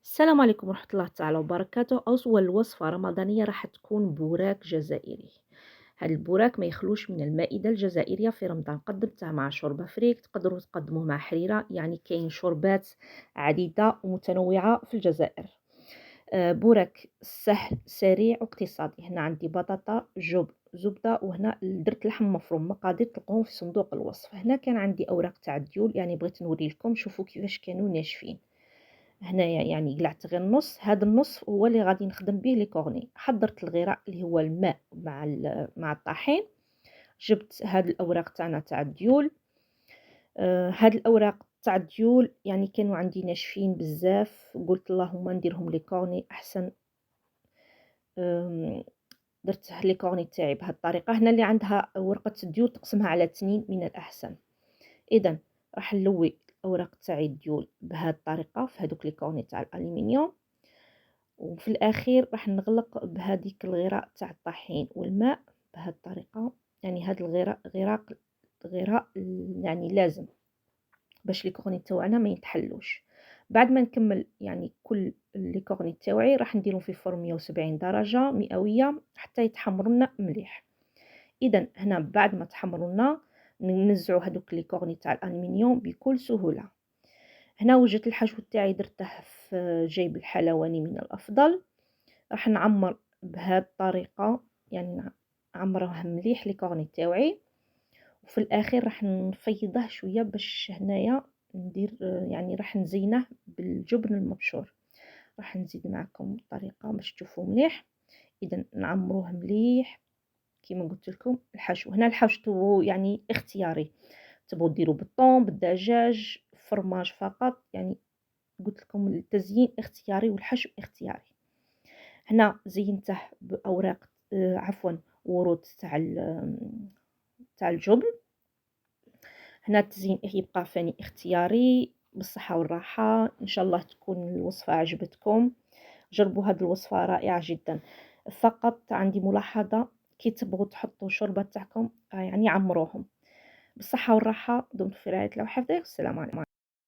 السلام عليكم ورحمة الله تعالى وبركاته. أول وصفة رمضانية راح تكون بوراك جزائري. هاد البوراك ما يخلوش من المائدة الجزائرية في رمضان. قدمته مع شوربة فريك، تقدروا تقدموه مع حريرة، يعني كاين شوربات عديدة ومتنوعة في الجزائر. بوراك سهل سريع واقتصادي. هنا عندي بطاطا زبدة، وهنا درت لحم مفروم. مقادير تلقاهم في صندوق الوصف. هنا كان عندي أوراق تاع الديول، يعني بغيت نوري لكم شوفوا كيفاش كانوا ناشفين. هنايا يعني قلعت غير النص، هذا النص هو اللي غادي نخدم به لي كورني. حضرت الغراء اللي هو الماء مع الطحين. جبت هاد الاوراق تاعنا تاع الديول. هاد الاوراق تاع الديول يعني كانوا عندي ناشفين بزاف، قلت اللهم نديرهم لي كورني احسن. آم، درت لي كورني تاعي بهاد الطريقه. هنا اللي عندها ورقه الديول تقسمها على 2 من الاحسن. اذا راح نلوي الاوراق تاعي الديول بهاد الطريقه في هذوك لي كورني تاع الالومنيوم، وفي الأخير راح نغلق بهذيك الغراء تاع الطحين والماء بهذه الطريقة. يعني هذا غراء يعني لازم باش لي كورني تاوعنا ما يتحلوش. بعد ما نكمل يعني كل لي كورني تاوعي راح نديرهم في فرن 170 درجة مئوية حتى يتحمروا لنا مليح. اذا هنا بعد ما تحمروا لنا ننزعوا هذوك لي كورني تاع الالومنيوم بكل سهولة. هنا وجدت الحشو تاعي درته في جيب الحلواني من الأفضل. راح نعمر بهذه الطريقة، يعني نعمره مليح لي كورني تاوعي، وفي الأخير راح نفيضه شوية باش هنايا ندير يعني راح نزينه بالجبن المبشور. راح نزيد معكم الطريقة باش تشوفوا مليح. إذا نعمروه مليح كما قلت لكم. الحشو هنا الحشو يعني اختياري، تبغوا ديروا بالطون بالدجاج فرماج فقط، يعني قلت لكم التزيين اختياري والحشو اختياري. هنا زينته بأوراق عفوا ورود تاع الجبن. هنا التزيين يبقى فاني اختياري. بالصحة والراحة، إن شاء الله تكون الوصفة عجبتكم. جربوا هذه الوصفة رائعة جدا. فقط عندي ملاحظة، كي تبغوا تحطوا شوربة تاعكم يعني عمروهم. بالصحة والراحة، دمتم في رعاية الله وحفظه. والسلام عليكم.